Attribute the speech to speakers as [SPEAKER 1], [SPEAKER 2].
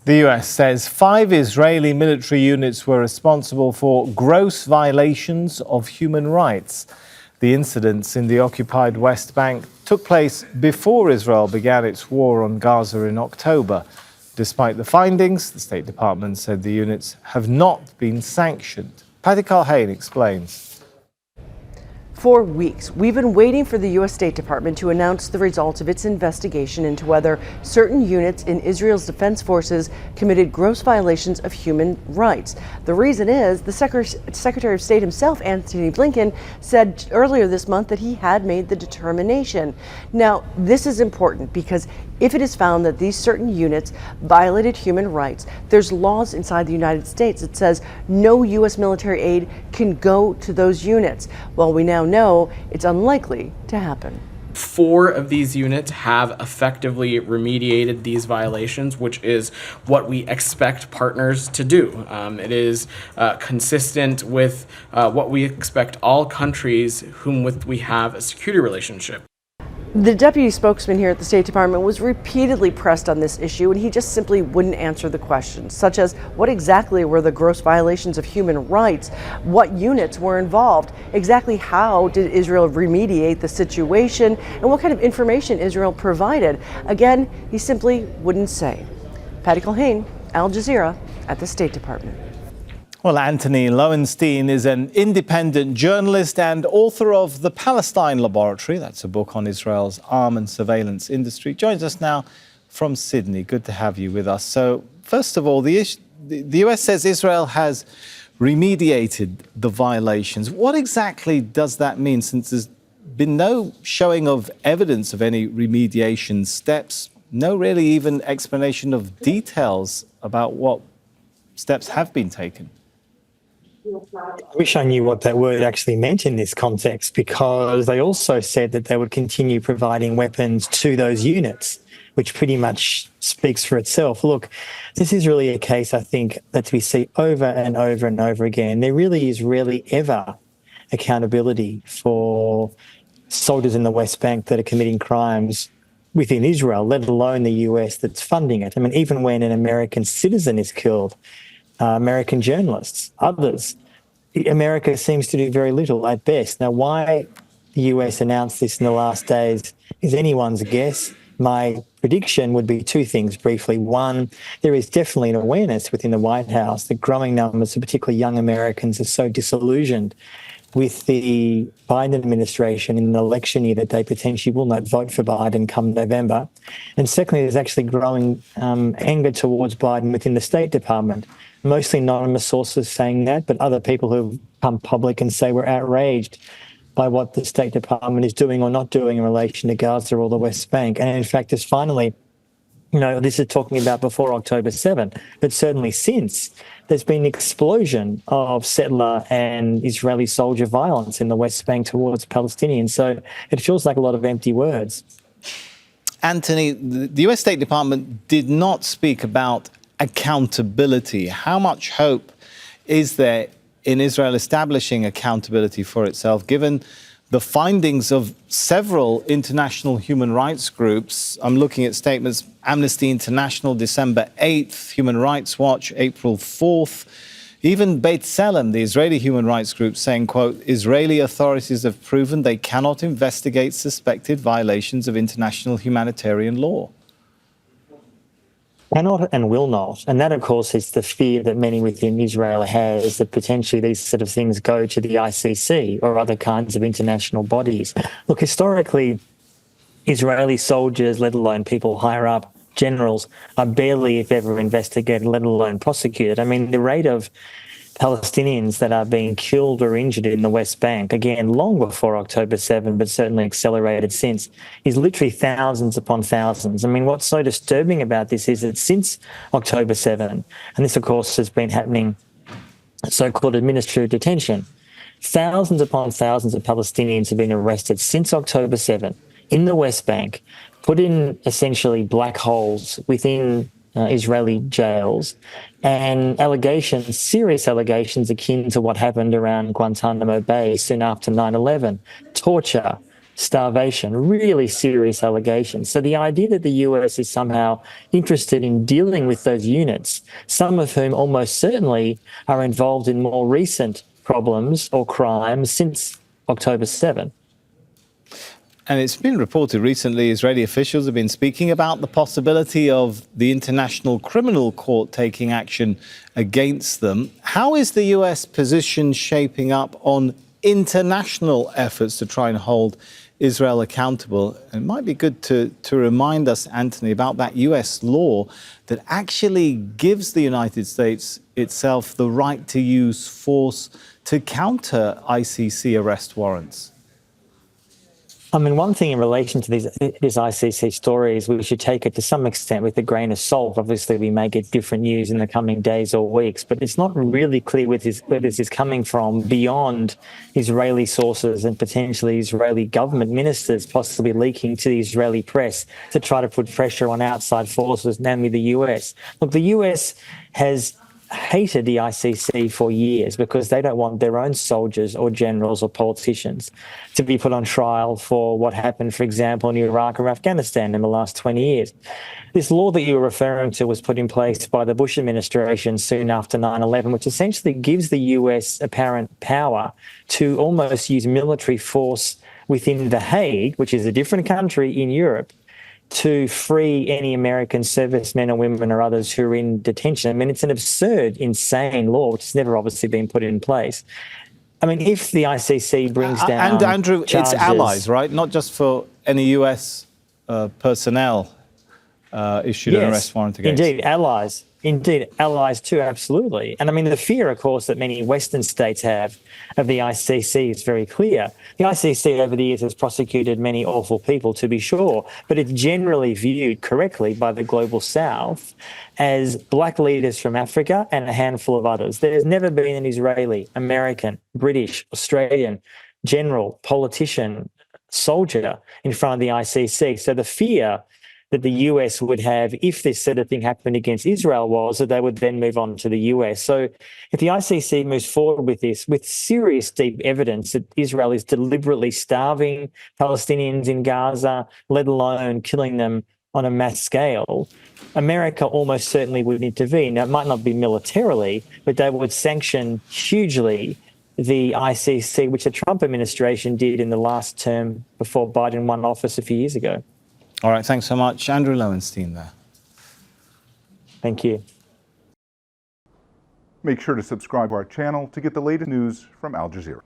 [SPEAKER 1] The US says 5 Israeli military units were responsible for gross violations of human rights. The incidents in the occupied West Bank took place before Israel began its war on Gaza in October. Despite the findings, the State Department said the units have not been sanctioned. Patty Culhane explains.
[SPEAKER 2] For weeks, we've been waiting for the U.S. State Department to announce the results of its investigation into whether certain units in Israel's defense forces committed gross violations of human rights. The reason is the Secretary of State himself, Antony Blinken, said earlier this month that he had made the determination. Now, this is important because if it is found that these certain units violated human rights, there's laws inside the United States that says no U.S. military aid can go to those units. Well, we now know it's unlikely to happen.
[SPEAKER 3] 4 of these units have effectively remediated these violations, which is what we expect partners to do. It is consistent with what we expect all countries whom with we have a security relationship.
[SPEAKER 2] The deputy spokesman here at the State Department was repeatedly pressed on this issue, and he just simply wouldn't answer the questions, such as what exactly were the gross violations of human rights, what units were involved, exactly how did Israel remediate the situation, and what kind of information Israel provided. Again, he simply wouldn't say. Patty Culhane, Al Jazeera at the State Department.
[SPEAKER 1] Well, Antony Loewenstein is an independent journalist and author of The Palestine Laboratory. That's a book on Israel's arm and surveillance industry. Joins us now from Sydney. Good to have you with us. So, first of all, the US says Israel has remediated the violations. What exactly does that mean, since there's been no showing of evidence of any remediation steps, no really even explanation of details about what steps have been taken?
[SPEAKER 4] I wish I knew what that word actually meant in this context, because they also said that they would continue providing weapons to those units, which pretty much speaks for itself. Look, this is really a case, I think, that we see over and over and over again. There really is rarely ever accountability for soldiers in the West Bank that are committing crimes within Israel, let alone the US that's funding it. I mean, even when an American citizen is killed, American journalists, others, America seems to do very little at best. Now, why the US announced this in the last days is anyone's guess. My prediction would be 2 things briefly. One, there is definitely an awareness within the White House that growing numbers of particularly young Americans are so disillusioned with the Biden administration in an election year that they potentially will not vote for Biden come November. And secondly, there's actually growing anger towards Biden within the State Department. Mostly anonymous sources saying that, but other people who have come public and say we're outraged by what the State Department is doing or not doing in relation to Gaza or the West Bank. And in fact, just finally, this is talking about before October 7, but certainly since, there's been an explosion of settler and Israeli soldier violence in the West Bank towards Palestinians. So it feels like a lot of empty words.
[SPEAKER 1] Antony, the US State Department did not speak about accountability. How much hope is there in Israel establishing accountability for itself, given the findings of several international human rights groups? I'm looking at statements: Amnesty International, December 8th, Human Rights Watch, April 4th, even Beit Tselem, the Israeli human rights group, saying, quote, Israeli authorities have proven they cannot investigate suspected violations of international humanitarian law.
[SPEAKER 4] Cannot and will not. And that, of course, is the fear that many within Israel has, that potentially these sort of things go to the ICC or other kinds of international bodies. Look, historically, Israeli soldiers, let alone people higher up, generals, are barely, if ever, investigated, let alone prosecuted. I mean, the rate of Palestinians that are being killed or injured in the West Bank, again, long before October 7, but certainly accelerated since, is literally thousands upon thousands. I mean, what's so disturbing about this is that since October 7, and this, of course, has been happening, so-called administrative detention, thousands upon thousands of Palestinians have been arrested since October 7 in the West Bank, put in essentially black holes within Israeli jails, and allegations, serious allegations akin to what happened around Guantanamo Bay soon after 9/11, torture, starvation, really serious allegations. So the idea that the US is somehow interested in dealing with those units, some of whom almost certainly are involved in more recent problems or crimes since October 7.
[SPEAKER 1] And it's been reported recently, Israeli officials have been speaking about the possibility of the International Criminal Court taking action against them. How is the US position shaping up on international efforts to try and hold Israel accountable? It might be good to remind us, Antony, about that US law that actually gives the United States itself the right to use force to counter ICC arrest warrants.
[SPEAKER 4] I mean, one thing in relation to this ICC story is we should take it to some extent with a grain of salt. Obviously, we may get different news in the coming days or weeks, but it's not really clear where this is coming from beyond Israeli sources and potentially Israeli government ministers possibly leaking to the Israeli press to try to put pressure on outside forces, namely the US. Look, the US has hated the ICC for years because they don't want their own soldiers or generals or politicians to be put on trial for what happened, for example, in Iraq or Afghanistan in the last 20 years. This law that you were referring to was put in place by the Bush administration soon after 9/11, which essentially gives the US apparent power to almost use military force within The Hague, which is a different country in Europe, to free any American servicemen or women or others who are in detention. I mean, it's an absurd, insane law, which has never obviously been put in place. I mean, if the ICC brings down
[SPEAKER 1] And Andrew,
[SPEAKER 4] charges,
[SPEAKER 1] it's allies, right? Not just for any US personnel issued an arrest warrant against.
[SPEAKER 4] Indeed, allies. Indeed, allies too, absolutely. And I mean, the fear, of course, that many Western states have of the ICC is very clear. The ICC over the years has prosecuted many awful people, to be sure, but it's generally viewed correctly by the global South as black leaders from Africa and a handful of others. There's never been an Israeli, American, British, Australian general, politician, soldier in front of the ICC. So the fear that the US would have if this sort of thing happened against Israel was that they would then move on to the US. So if the ICC moves forward with this, with serious deep evidence that Israel is deliberately starving Palestinians in Gaza, let alone killing them on a mass scale, America almost certainly would intervene. Now, it might not be militarily, but they would sanction hugely the ICC, which the Trump administration did in the last term before Biden won office a few years ago.
[SPEAKER 1] All right, thanks so much. Andrew Loewenstein there.
[SPEAKER 4] Thank you.
[SPEAKER 5] Make sure to subscribe to our channel to get the latest news from Al Jazeera.